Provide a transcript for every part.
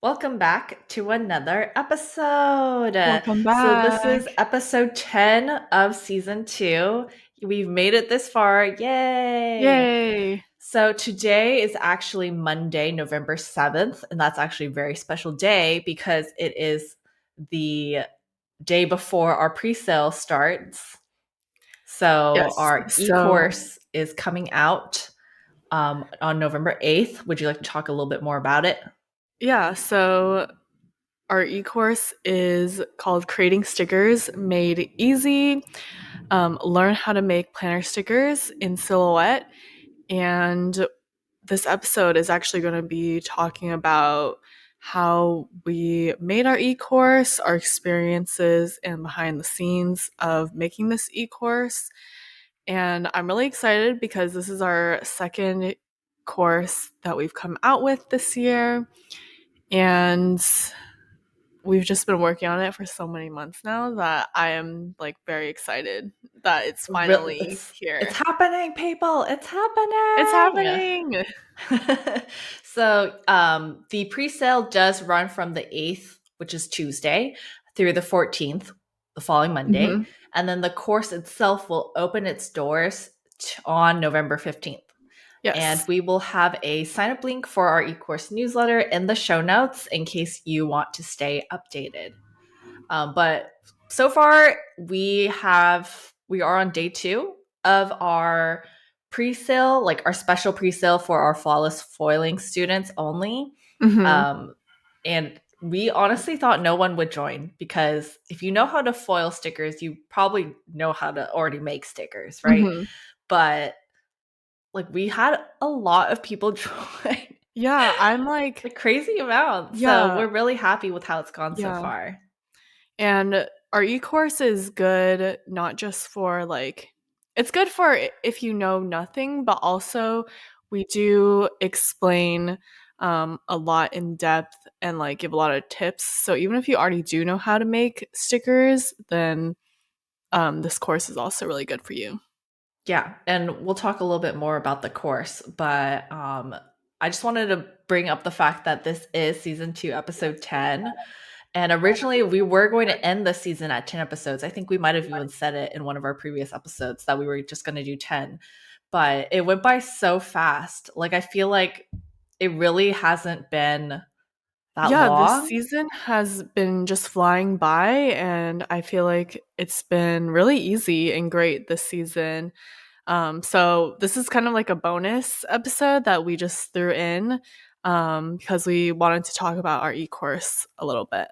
Welcome back to another episode. Welcome So, this back. is episode 10 of season 2. We've made it this far. Yay! Yay. So, today is actually Monday, November 7th, and that's actually a very special day because it is the day before our pre sale starts. So, Yes. our e course is coming out on November 8th. Would you like to talk a little bit more about it? So our e-course is called Creating Stickers Made Easy. Learn how to make planner stickers in Silhouette. And this episode is actually going to be talking about how we made our e-course, our experiences, and behind the scenes of making this e-course. And I'm really excited because this is our second course that we've come out with this year. And we've just been working on it for so many months now that I am like very excited that it's finally It's here. happening, people. It's It's happening. happening. So, the pre-sale does run from the 8th, which is Tuesday, through the 14th, the following Monday, Hmm. and then the course itself will open its doors on November 15th. And Yes. we will have a sign up link for our e-course newsletter in the show notes in case you want to stay updated. But so far, we are on day 2 of our pre-sale, like our special pre-sale for our flawless foiling students only. Hmm. Um, and we honestly thought no one would join because if you know how to foil stickers, you probably know how to already make stickers, right? Hmm. But like we had a lot of people join, Yeah, I'm like, like crazy amount. So yeah, we're really happy with how it's gone so yeah. far. And our e-course is good not just for like it's good for if you know nothing, but also we do explain a lot in depth and like give a lot of tips. So even if you already do know how to make stickers, then this course is also really good for you. Yeah, and we'll talk a little bit more about the course, but I just wanted to bring up the fact that this is season 2, episode 10. And originally we were going to end the season at 10 episodes. I think we might have even said it in one of our previous episodes that we were just going to do 10. But it went by so fast. Like I feel like it really hasn't been that Yeah, this long. season has been just flying by, and I feel like it's been really easy and great this season. So this is kind of like a bonus episode that we just threw in because we wanted to talk about our e-course a little bit.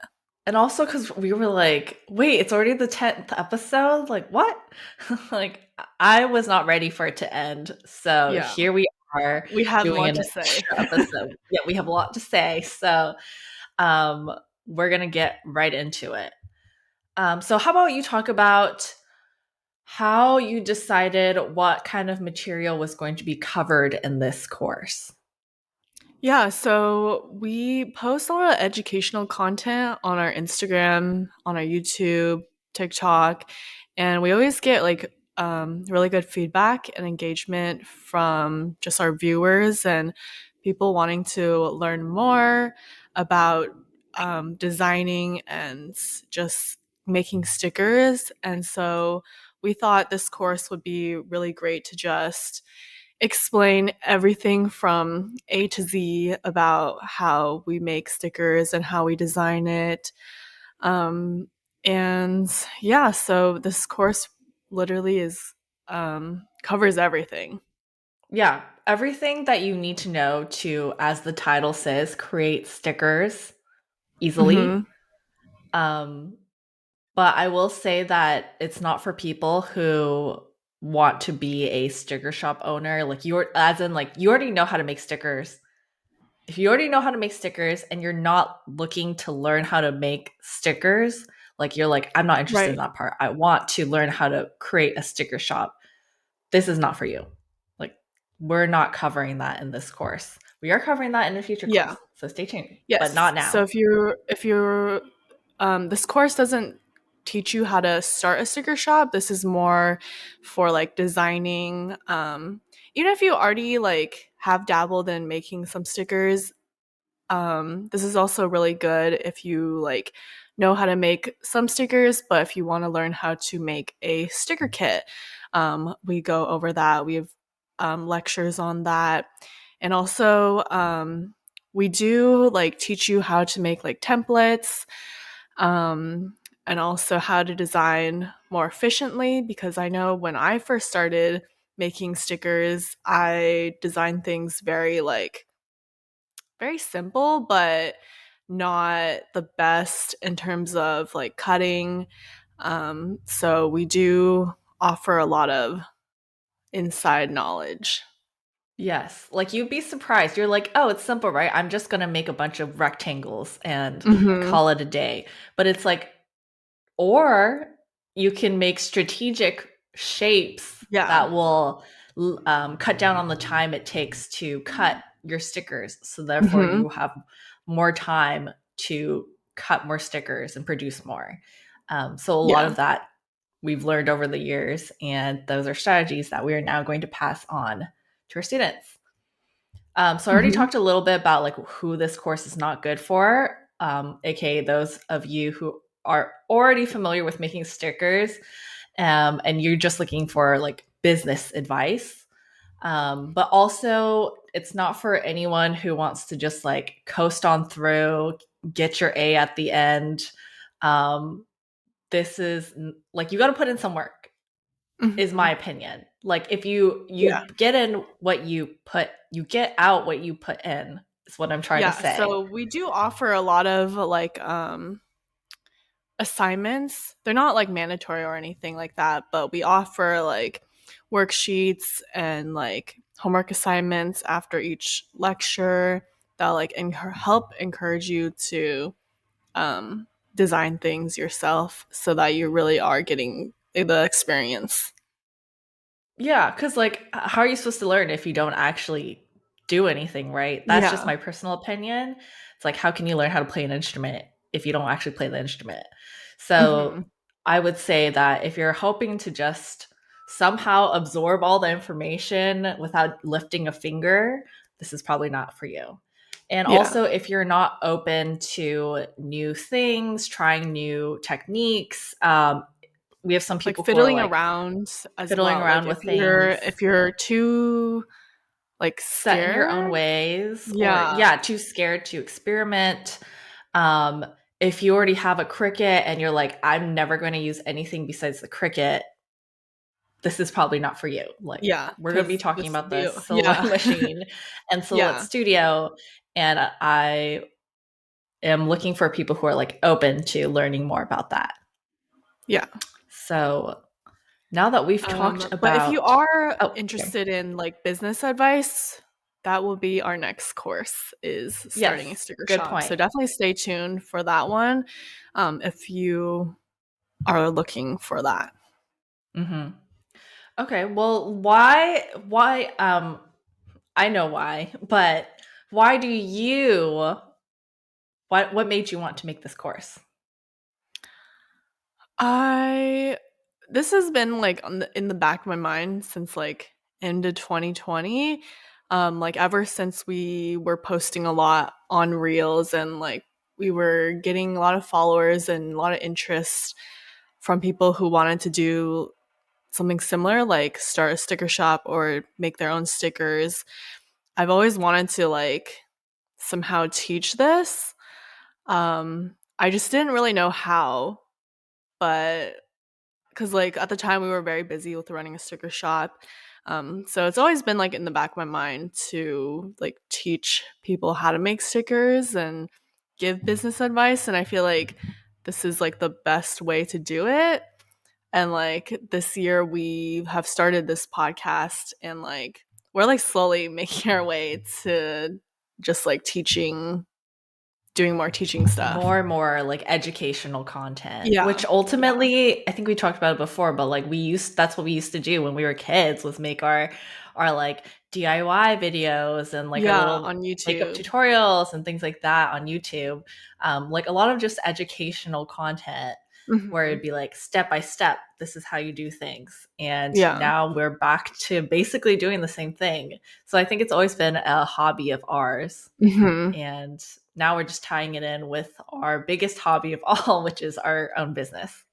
And also because we were like, wait, it's already the 10th episode? Like, what? Like, I was not ready for it to end. So Yeah, here we are we had doing more an to say. extra episode. Yeah, we have a lot to say. So um, we're going to get right into it. So, how about you talk about how you decided what kind of material was going to be covered in this course? Yeah, so we post a lot of educational content on our Instagram, on our YouTube, TikTok, and we always get like really good feedback and engagement from just our viewers and people wanting to learn more about designing and just making stickers. And so we thought this course would be really great to just explain everything from A to Z about how we make stickers and how we design it. Um, and yeah, so this course literally is covers everything. Yeah, everything that you need to know to, as the title says, create stickers easily. Hmm. Um, but I will say that it's not for people who want to be a sticker shop owner. Like you're, as in, like you already know how to make stickers. If you already know how to make stickers and you're not looking to learn how to make stickers, like you're like, I'm not interested in Right. that part. I want to learn how to create a sticker shop. This is not for you. Like, we're not covering that in this course. We are covering that in a future Yeah. course. So stay tuned, but Yes. not So now. if you're this course doesn't teach you how to start a sticker shop. This is more for like designing. Even if you already like have dabbled in making some stickers, This is also really good if you like know how to make some stickers, but if you want to learn how to make a sticker kit, we go over that. We have lectures on that, and also we do like teach you how to make like templates, and also how to design more efficiently. Because I know when I first started making stickers, I designed things very simple, but not the best in terms of like cutting. So we do offer a lot of inside knowledge. Yes. Like you'd be surprised. You're like, oh, it's simple, right? I'm just going to make a bunch of rectangles and Hmm. call it a day. But it's like, or you can make strategic shapes Yeah. that will cut down on the time it takes to cut your stickers. So therefore, Hmm. you have more time to cut more stickers and produce more. So a lot Yeah. of that we've learned over the years, and those are strategies that we are now going to pass on to our students. So I already Hmm. talked a little bit about like who this course is not good for, aka those of you who are already familiar with making stickers, and you're just looking for like business advice. But also, it's not for anyone who wants to just like coast on through, get your A at the end. Um, this is like you got to put in some work is Hmm. my opinion. Like if you Yeah. get in what you get out what you put in is what I'm trying to Yeah. say. So we do offer a lot of like assignments. They're not like mandatory or anything like that, but we offer like worksheets and like homework assignments after each lecture that like help encourage you to um, design things yourself so that you really are getting the experience. Yeah, because like, how are you supposed to learn if you don't actually do anything, right? That's just Yeah. my personal opinion. It's like, how can you learn how to play an instrument if you don't actually play the instrument? So Hmm. I would say that if you're hoping to just somehow absorb all the information without lifting a finger, this is probably not for you. And Yeah. also, if you're not open to new things, trying new techniques, we have some Like people who are fiddling like around as fiddling well. Like around with things, if you're too like set in your own scared, ways, or yeah. yeah, too scared to experiment. Um, if you already have a Cricut and you're like, I'm never going to use anything besides the Cricut, this is probably not for you. Like, Yeah, we're going to be because talking this about the you Silhouette yeah. Machine and Silhouette Yeah. Studio, and I am looking for people who are like open to learning more about that. Yeah. So now that we've talked But if you about, are oh, sorry. interested in like business advice, that will be our next course is starting a Yes, sticker good shop. So point. definitely stay tuned for that one if you are looking for that. Hmm. Okay, well, why I know why, but why do you what made you want to make this course? I This has been like in the back of my mind since like end of 2020. Like ever since we were posting a lot on Reels and like we were getting a lot of followers and a lot of interest from people who wanted to do something similar, like start a sticker shop or make their own stickers. I've always wanted to like somehow teach this. I just didn't really know how, but because like at the time we were very busy with running a sticker shop. So it's always been like in the back of my mind to like teach people how to make stickers and give business advice. And I feel like this is like the best way to do it. And like this year we have started this podcast and like we're like slowly making our way to just like doing more teaching stuff. More and more like educational content, Yeah. which ultimately I think we talked about it before, but like that's what we used to do when we were kids was make our like DIY videos and like our Yeah, little on makeup YouTube. tutorials and things like that on YouTube. Like a lot of just educational content. where Mhm. it'd be like step by step, this is how you do things. And Yeah. now we're back to basically doing the same thing. So I think it's always been a hobby of ours. Mhm. And now we're just tying it in with our biggest hobby of all, which is our own business.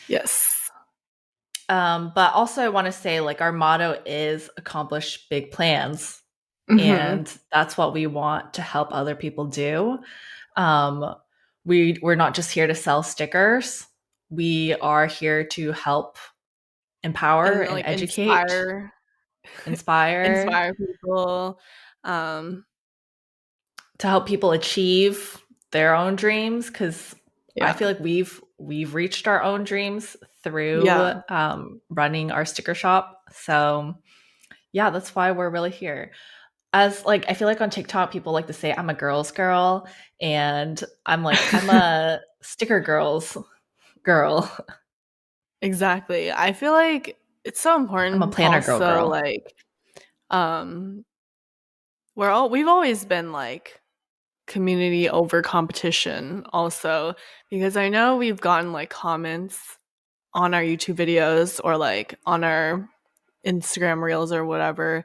Yes. But also, I want to say, like, our motto is accomplish big plans. Mhm. And that's what we want to help other people do. Um, we're not just here to sell stickers. We are here to help empower And, and like, educate, inspire, inspire people. Um, to help people achieve their own dreams. Because I yeah. feel like we've reached our own dreams through Yeah. running our sticker shop. So yeah, that's why we're really here. As like, I feel like on TikTok people like to say I'm a girl's girl, and I'm like, I'm a sticker girl's girl. Exactly. I feel like it's so I'm a important planner also, girl. like, um, we've always been, like, community over competition also, because I know we've gotten, like, comments on our YouTube videos or, like, on our Instagram reels or whatever.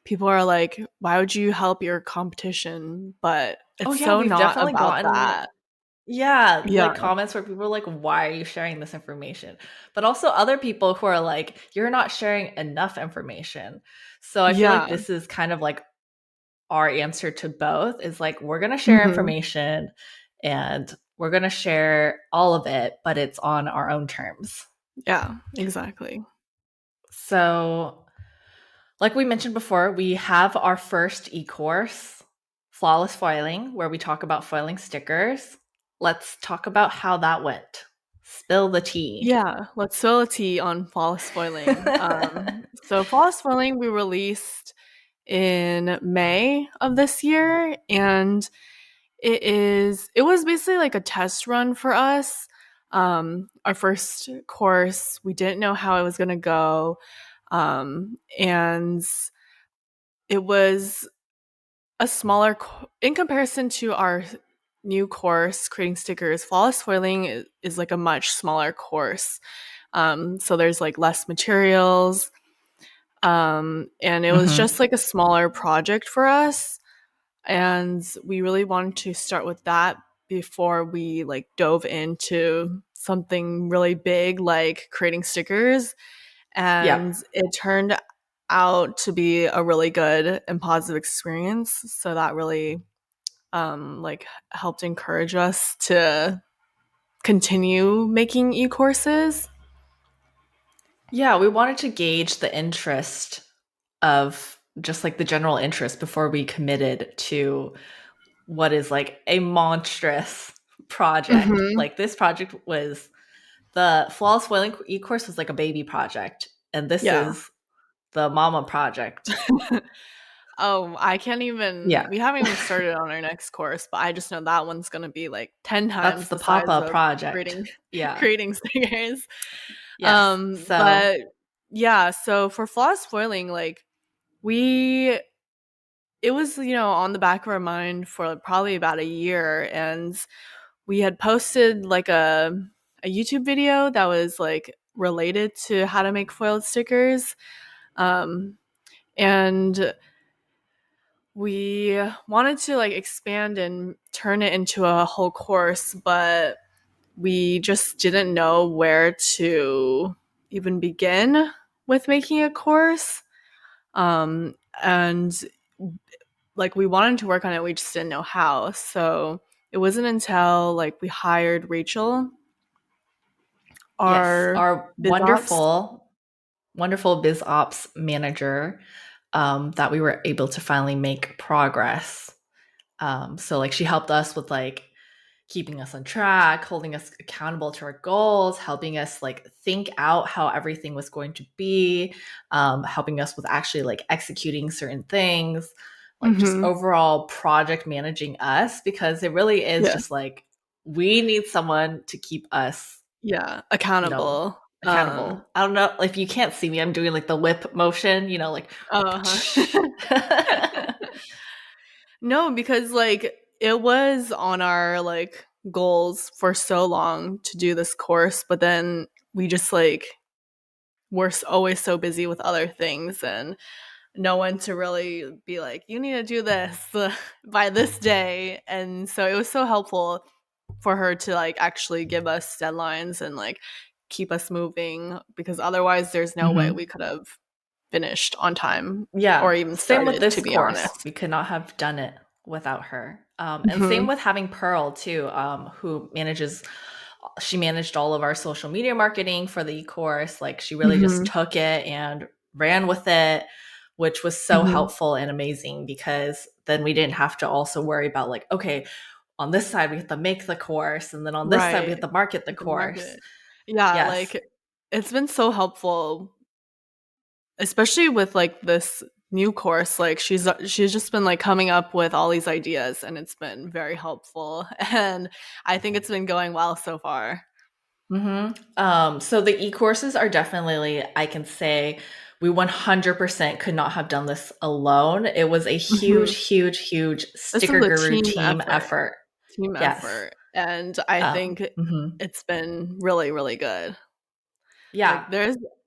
People are like, "Why would you help your competition?" But Oh it's yeah, so we've not definitely about gotten, that. yeah, like Yeah. comments where people are like, why are you sharing this information? But also other people who are like, you're not sharing enough information. So I feel like Yeah. this is kind of like our answer to both, is like, we're going to share Mhm. information and we're going to share all of it, but it's on our own terms. Yeah, exactly. So, like we mentioned before, we have our first e-course, Flawless Foiling, where we talk about foiling stickers. Let's talk about how that went. Spill the tea. Yeah, let's spill a tea on flawless foiling. So flawless foiling we released in May of this year, and it was basically like a test run for us. Our first course, we didn't know how it was gonna go, and it was a smaller in comparison to our new course, creating stickers. Flawless foiling is like a much smaller course. So there's like less materials. And it was Mm-hmm. just like a smaller project for us. And we really wanted to start with that before we like dove into something really big like creating stickers. Yeah. And it turned out to be a really good and positive experience. So that really like helped encourage us to continue making e-courses. Yeah, we wanted to gauge the interest of just like the general interest before we committed to what is like a monstrous project. Mhm. Like this project was, the Flawless Foiling e-course was like a baby project, and this Yeah. is the mama project. Oh, I can't even Yeah. we haven't even started on our next course, but I just know that one's gonna be like 10 That's times the the size papa of project. creating Yeah. creating stickers. Yes. So, But yeah, so for flawless foiling, like we it was, on the back of our mind for probably about a year, and we had posted like a YouTube video that was like related to how to make foiled stickers. Um, and we wanted to like expand and turn it into a whole course, but we just didn't know where to even begin with making a course. And like we wanted to work on it, we just didn't know how. So it wasn't until like we hired Rachel, yes, our our biz ops. wonderful biz ops manager, that we were able to finally make progress. So like she helped us with like keeping us on track, holding us accountable to our goals, helping us like think out how everything was going to be, helping us with actually like executing certain things, like just Mm-hmm. overall project managing us, because it really is Yeah. just like we need someone to keep us, Yeah. you know, Accountable. accountable. I don't know if you can't see me, I'm doing like the whip motion, like Uh-huh. No, because like it was on our like goals for so long to do this course, but then we just like we're always so busy with other things and no one to really be like, you need to do this by this day. And so it was so helpful for her to like actually give us deadlines and like keep us moving because otherwise there's no way we Mhm. could have finished on time Yeah, or even same with started, to this be course. honest. We could not have done it without her. And same Hmm. with having Pearl too, who manages. She managed all of our social media marketing for the e-course. Like she really just Hmm. took it and ran with it, which was so Hmm. helpful and amazing because then we didn't have to also worry about like, okay, on this side we have to make the course, and then on this side we have Right. to market the The course. market. Yeah, Yes. like it's been so helpful, especially with like this new course. Like she's just been like coming up with all these ideas and it's been very helpful. And I think it's been going well so far. So the e-courses are definitely, I can say, we 100% could not have done this alone. It was a Hmm. huge, huge, huge This sticker was a guru team team effort. effort. Team Yes. effort. And I think Mhm. it's been really, really good. Yeah.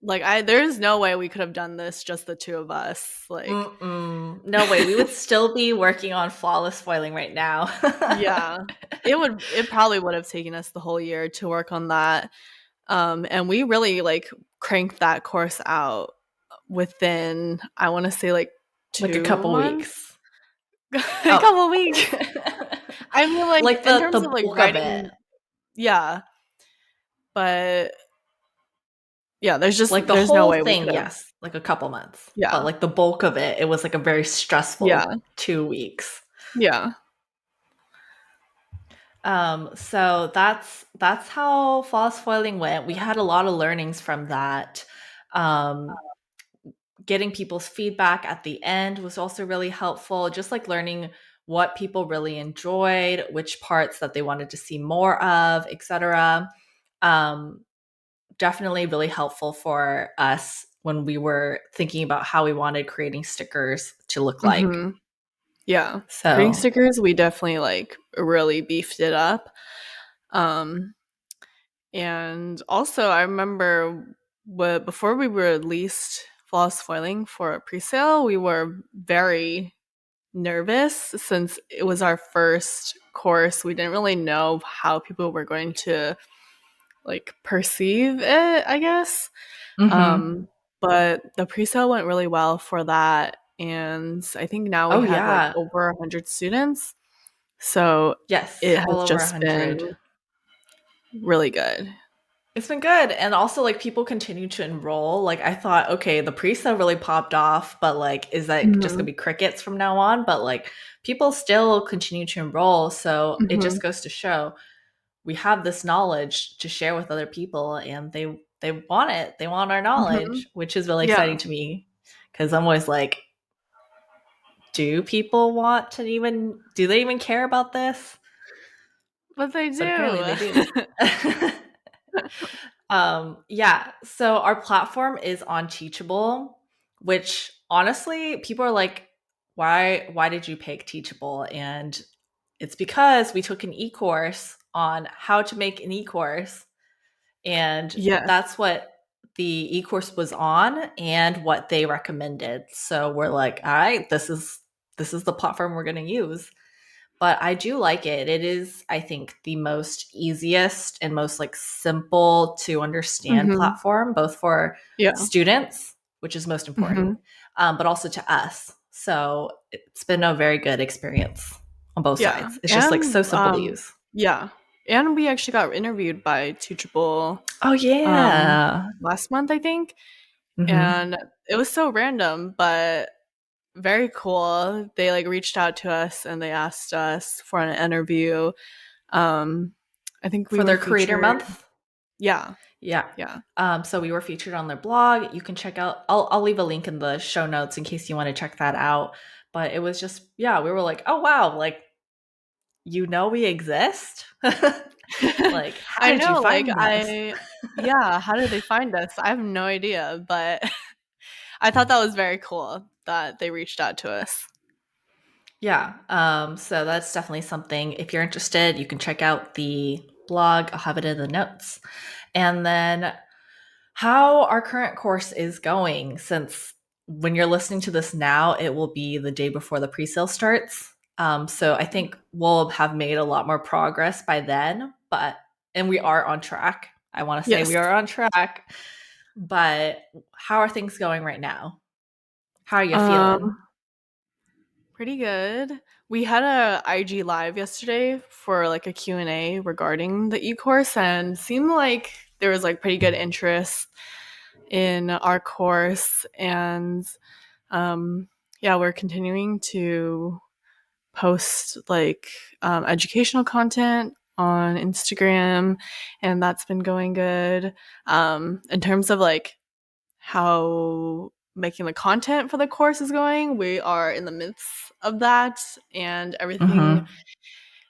Like there's no way we could have done this just the two of us. Like Mm-mm. No way. We would still be working on flawless foiling right now. yeah. It probably would have taken us the whole year to work on that. And we really like cranked that course out within I want to say like Like a 2 couple months. weeks. A Oh. couple of weeks. I mean like Like in the terms of like bulk of it. writing, yeah, but yeah, there's just Like the there's no whole way we thing, could have. yes, like a couple months. But Yeah. like the bulk of it, it was like a very stressful Yeah. 2 weeks. Yeah. So that's how flawless foiling went. We had a lot of learnings from that. Um, Getting people's feedback at the end was also really helpful. Just like learning what people really enjoyed, which parts that they wanted to see more of, etc. Um, Definitely really helpful for us when we were thinking about how we wanted creating stickers to look like. Mhm. Yeah. Creating So, stickers, we definitely like really beefed it up. Um and also I remember before we released Flawless Foiling for a presale, we were very nervous since it was our first course. We didn't really know how people were going to like perceive it, I guess. mhm. Um, but the pre-sale went really well for that, and I think now we Oh had like yeah, over 100 students, so yes, it well has over a just been hundred. really good. It's been good. And also like people continue to enroll. Like I thought, okay, the pre-sale really popped off, but like is that just gonna Hmm. be crickets from now on? But like people still continue to enroll. So it Hmm. just goes to show we have this knowledge to share with other people and they want it. They want our Hmm. knowledge, which is really Yeah, exciting to me. Cause I'm always like, do people want to even do they even care about this? but they But apparently do. they do. Yeah, so our platform is on Teachable, which honestly, people are like, why did you pick Teachable? And it's because we took an e-course on how to make an e-course, and Yes. that's what the e-course was on and what they recommended. So we're like, all right, this is the platform we're going to use. But I do like it. It is, I think, the most easiest and most like simple to understand Hmm. platform, both for Yeah. students, which is most important, Hmm. but also to us. So it's been a very good experience on both Yeah. sides. It's just like And so simple to use. yeah. And we actually got interviewed by Teachable Oh um yeah. last month, I think. Hmm. And it was so random, but very cool. They like reached out to us and they asked us for an interview. Um, I think we For were their creator featured. month. Yeah, Yeah. yeah. So we were featured on their blog. You can check out. I'll leave a link in the show notes in case you want to check that out. But it was just, yeah, we were like, oh wow, like we exist. Like, how I did you know, like find us? yeah. How did they find us? I have no idea, but I thought that was very cool that they reached out to us. Yeah. So that's definitely something. If you're interested, you can check out the blog. I'll have it in the notes. And then how our current course is going, since when you're listening to this now, it will be the day before the pre-sale starts. So I think we'll have made a lot more progress by then, and we are on track. I want to say Yes. we are on track, but how are things going right now? How are you feeling? Um, Pretty good. We had a IG live yesterday for like a Q&A regarding the e-course and seemed like there was like pretty good interest in our course and um yeah, we're continuing to post like educational content on Instagram and that's been going good. In terms of like how making the content for the course is going. We are in the midst of that, and everything Mm-hmm.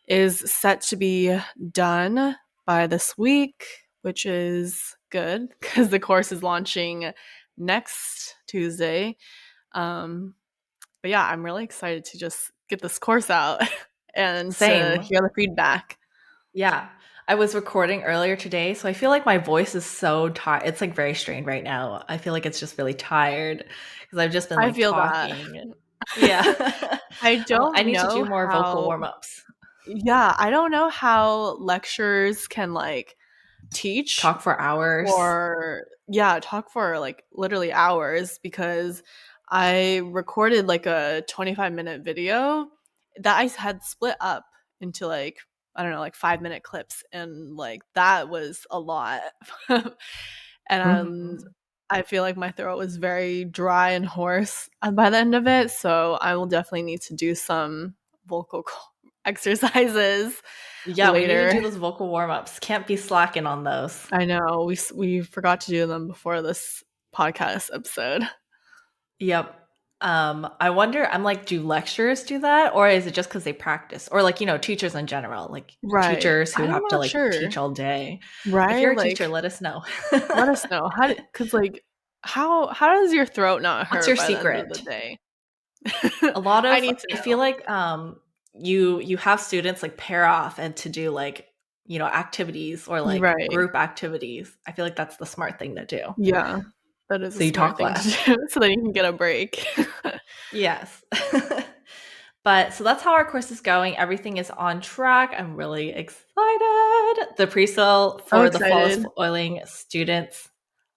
is set to be done by this week, which is good because the course is launching next Tuesday. Um, but yeah, I'm really excited to just get this course out and to Same. hear the feedback. Yeah. I was recording earlier today, so I feel like my voice is so tired. It's like very strained right now. I feel like it's just really tired because I've just been I like feel that. talking. Yeah. I I'm like, I don't need to do know more vocal how. warm-ups. Yeah, I don't know how lecturers can like teach Talk for hours. for yeah, talk for like literally hours because I recorded like a 25-minute video that I had split up into like I don't know, like 5-minute clips and like that was a lot. and Mhm. I feel like my throat was very dry and hoarse by the end of it, so I will definitely need to do some exercises Yeah, we need to later. do those vocal warm-ups. Can't be slacking on those. I know we forgot to do them before this podcast episode. Yep. I wonder, I'm like, do lecturers do that? Or is it just because they practice? Or like, teachers in general, like Right. teachers who I'm have to not like sure. teach all day. If Right? you're a teacher, Like let us know. let us know. Cuz like how does your throat not What's hurt your by the end of the secret? day? A lot I of need to I feel know. like you have students like pair off and to do like, activities or like Right. group activities. I feel like that's the smart thing to do. Yeah. That is a So you smart talk thing to less. do so that you can get a break. Yes. But so that's how our course is going. Everything is on track. I'm really excited. The pre-sale I'm for the flawless excited. foiling students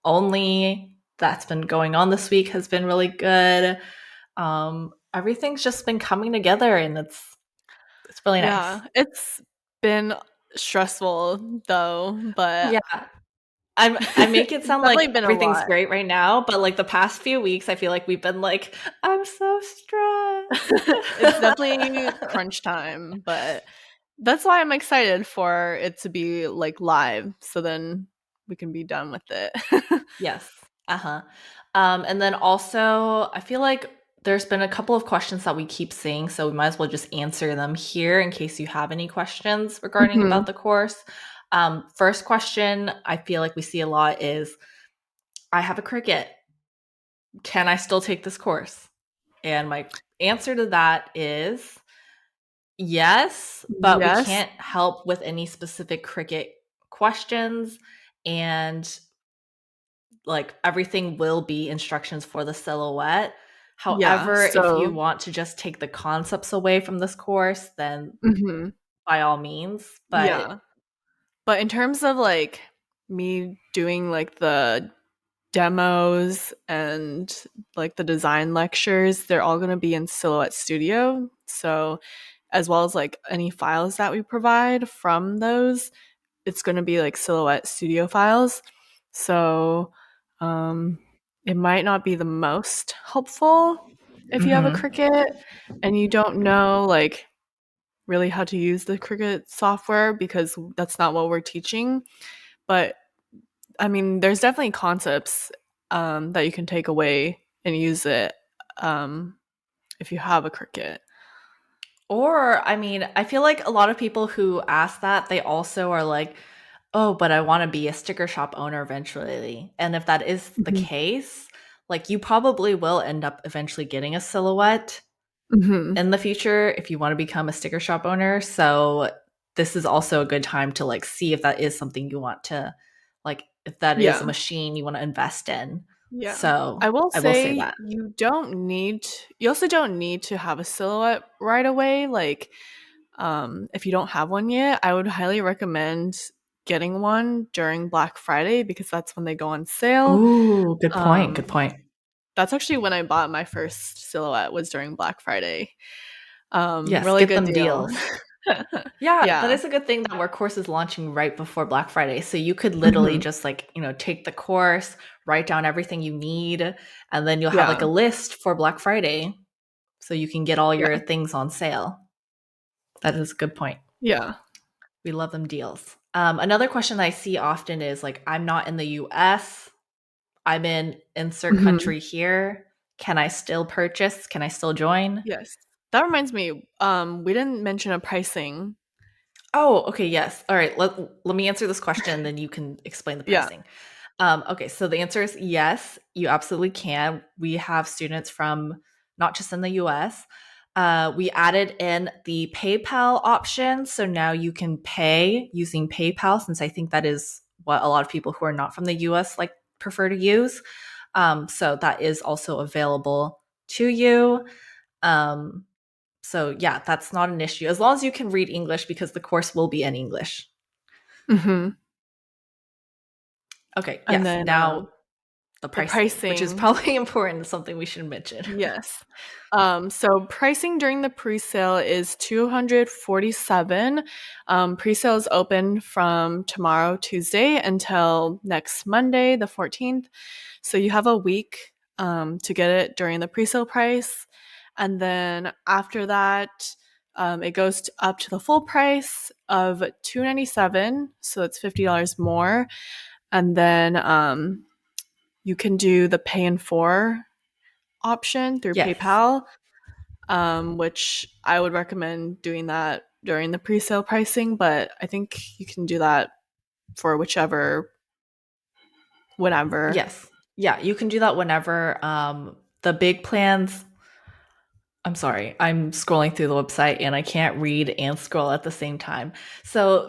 only that's been going on this week has been really good. Everything's just been coming together and it's really nice. Yeah. It's been stressful though, but Yeah. I make it it's sound like definitely been a everything's lot. great right now, but like the past few weeks I feel like we've been like, I'm so It's stressed. definitely crunch time, but that's why I'm excited for it to be like live so then we can be done with it. Yes. Uh-huh. And then also, I feel like there's been a couple of questions that we keep seeing, so we might as well just answer them here in case you have any questions regarding Mhm. about the course. First question I feel like we see a lot is, I have a Cricut. Can I still take this course? And my answer to that is yes, but we Yes. can't help with any specific Cricut questions. And like everything will be instructions for the silhouette. Yeah. However, if you So, want to just take the concepts away from this course, then mhm. by all means. But Yeah. But in terms of like me doing like the demos and like the design lectures, they're all going to be in Silhouette Studio. So, as well as like any files that we provide from those, it's going to be like Silhouette Studio files. So, um, it might not be the most helpful if you have a mhm. Cricut and you don't know like really how to use the Cricut software because that's not what we're teaching. But I mean, there's definitely concepts that you can take away and use it um, if you have a Cricut. Or I mean, I feel like a lot of people who ask that, they also are like, "Oh, but I want to be a sticker shop owner eventually." And if that is the Mhm. case, like you probably will end up eventually getting a silhouette. Mhm. in the future if you want to become a sticker shop owner. So this is also a good time to like see if that is something you want to like if that is a Yeah. machine you want to invest in. Yeah. So I will I will say say that. you also don't need to have a silhouette right away. Like, if you don't have one yet, I would highly recommend getting one during Black Friday because that's when they go on sale. Ooh, good point. Good Um, point. that's actually when I bought my first silhouette was during Black Friday. Yes, Really get good them deal. deals. Yeah, that Yeah. is a good thing that our course is launching right before Black Friday. So you could literally Mhm. just like, take the course, write down everything you need, and then you'll have like Yeah. a list for Black Friday so you can get all Yeah. your things on sale. That is a good point. Yeah. We love them deals. Another question I see often is like, I'm not in the US. I'm in insert Mhm. country here. Can I still purchase? Can I still join? Yes. That reminds me, we didn't mention a pricing. Oh, okay, yes. All right, let me answer this question, then you can explain the Yeah. pricing. Okay, so the answer is yes, you absolutely can. We have students from not just in the US. We added in the PayPal option. So now you can pay using PayPal, since I think that is what a lot of people who are not from the US like prefer to use. So that is also available to you. Um, so yeah, that's not an issue as long as you can read English because the course will be in English. Mhm. Okay, And yes. then, Now the the pricing, which is pricing. probably important, something we should mention. Yes. So pricing during the pre-sale is 247. Pre-sale is open from tomorrow, Tuesday, until next Monday, the 14th. So you have a week to get it during the pre-sale price. And then after that, it goes up to the full price of 297. So it's $50 more. And then you can do the pay in four option through Yes. PayPal, which I would recommend doing that during the pre-sale pricing. But I think you can do that for whichever, whenever. Yes. Yeah, you can do that whenever. The big plans, I'm sorry, I'm scrolling through the website and I can't read and scroll at the same time. So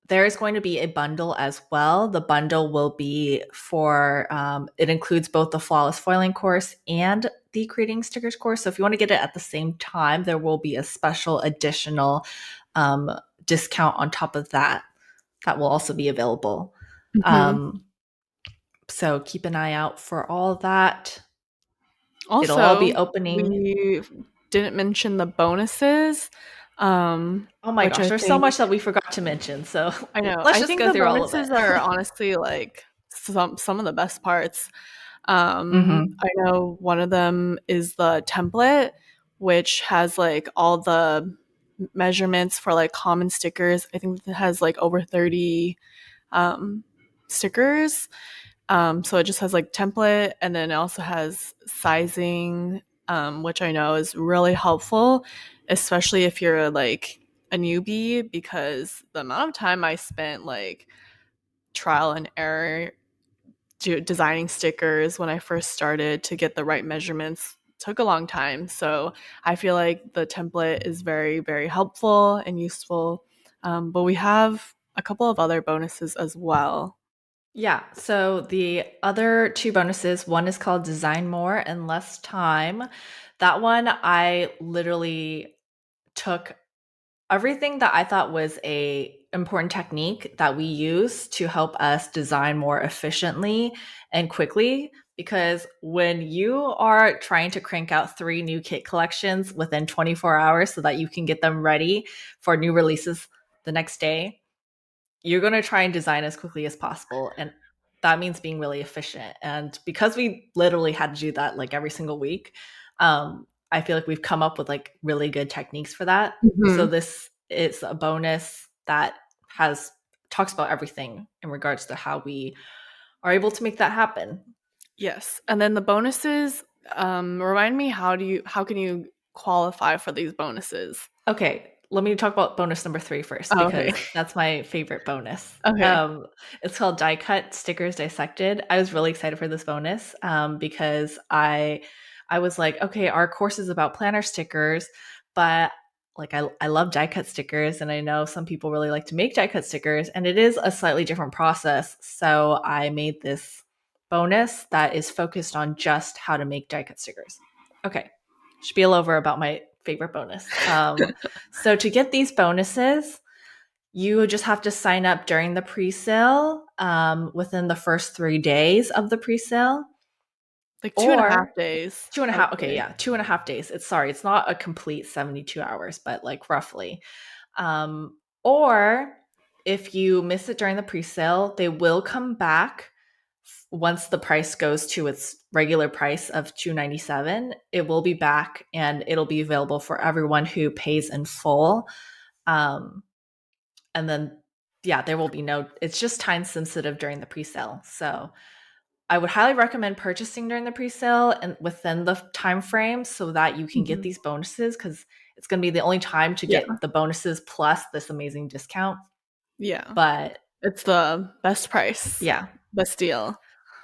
there is going to be a bundle as well. The bundle will be for, it includes both the flawless foiling course and the creating stickers course. So if you want to get it at the same time, there will be a special additional um, discount on top of that that will also be available. Mhm. Um, so keep an eye out for all of that. It'll all be Also, opening. we didn't mention the bonuses, Oh my which gosh, I there's so think much that we forgot to mention. So I know. let's I just think go the through all of bonuses are it. honestly like some of the best parts. Hmm. I know one of them is the template, which has like all the measurements for like common stickers. I think it has like over 30 um, stickers. So it just has like template, and then it also has sizing, which I know is really helpful, especially if you're like a newbie, because the amount of time I spent like trial and error designing stickers when I first started to get the right measurements took a long time. So I feel like the template is very, very helpful and useful. But we have a couple of other bonuses as well. Yeah. So the other two bonuses, one is called Design More in Less Time. That one I literally took everything that I thought was a important technique that we use to help us design more efficiently and quickly, because when you are trying to crank out 3 new kit collections within 24 hours so that you can get them ready for new releases the next day, you're going to try and design as quickly as possible, and that means being really efficient. And because we literally had to do that like every single week, I feel like we've come up with like really good techniques for that. So Mhm. this is a bonus that has talks about everything in regards to how we are able to make that happen. Yes. And then the bonuses, remind me, how can you qualify for these bonuses? Okay, let me talk about bonus number 3 first Oh, okay. because that's my favorite bonus. Okay. It's called Die Cut Stickers Dissected. I was really excited for this bonus because I was like, okay, our course is about planner stickers, but like I love die cut stickers and I know some people really like to make die cut stickers and it is a slightly different process. So I made this bonus that is focused on just how to make die cut stickers. Okay. Spiel over about my favorite bonus. So to get these bonuses, you just have to sign up during the pre-sale within the first 3 days of the pre-sale Like 2.5 or days, two and a I would half. Okay, say. yeah, 2.5 days. It's not a complete 72 hours, but like roughly. Or if you miss it during the pre-sale, they will come back once the price goes to its regular price of $297. It will be back and it'll be available for everyone who pays in full. Um, and then yeah, there will be no, it's just time sensitive during the pre-sale. So I would highly recommend purchasing during the pre-sale and within the time frame so that you can get Mhm. these bonuses because it's going to be the only time to Yeah, get the bonuses plus this amazing discount. yeah. But It's the best price, yeah, best deal.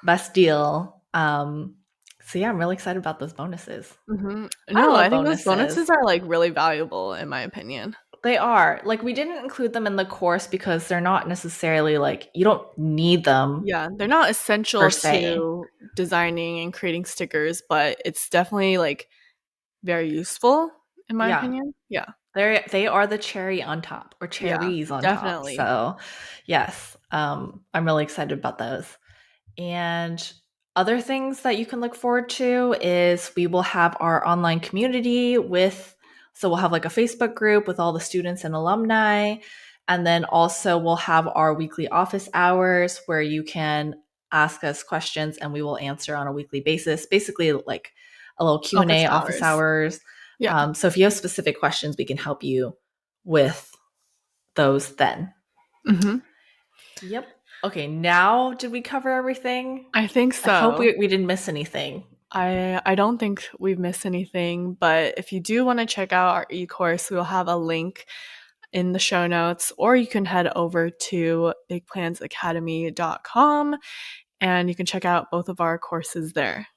best deal. So yeah, I'm really excited about those bonuses. I No, I love think those bonuses bonuses. are, like, really valuable in my opinion. They are. Like we didn't include them in the course because they're not necessarily like you don't need them Yeah, they're not per essential se. to designing and creating stickers, but it's definitely, like, very useful in my Yeah. opinion. Yeah. They are the cherry on top or Yeah, cherries on top. definitely. So, yes, I'm really excited about those. And other things that you can look forward to is we will have our online community so we'll have like a Facebook group with all the students and alumni. And then also we'll have our weekly office hours where you can ask us questions and we will answer on a weekly basis. Basically like a little Office Q&A office hours. hours. Yeah. So if you have specific questions, we can help you with those then. Mhm. Yep. Okay, now did we cover everything? I think I hope so. we didn't miss anything. I don't think we've missed anything, but if you do wanna check out our e-course, we'll have a link in the show notes, or you can head over to bigplansacademy.com and you can check out both of our courses there.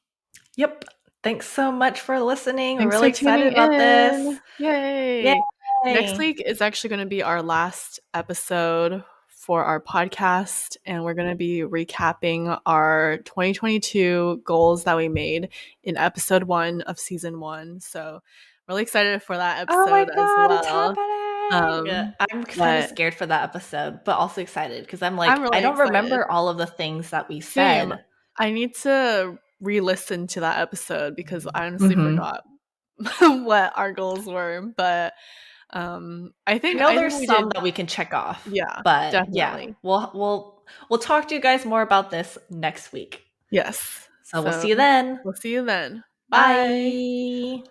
Yep. Thanks so much for listening. We're Thanks really for excited tuning about this. in. Yay. Next Yay. week is actually going to be our last episode for our podcast, and we're going to be recapping our 2022 goals that we made in episode 1 of season 1. So, really excited for that Oh my episode as god, it's well. happening. I'm kind of But scared for that episode, but also excited because I'm I'm like, I really don't excited. remember all of the things that we Same. said. I need to re-listen to that episode because I honestly Mhm. forgot what our goals were, but I I think know I think there's we some did. that we can check off, Yeah, but yeah, definitely. we'll talk to you guys more about this next week. Yes. So we'll So see you then. we'll see you then. Bye. Bye.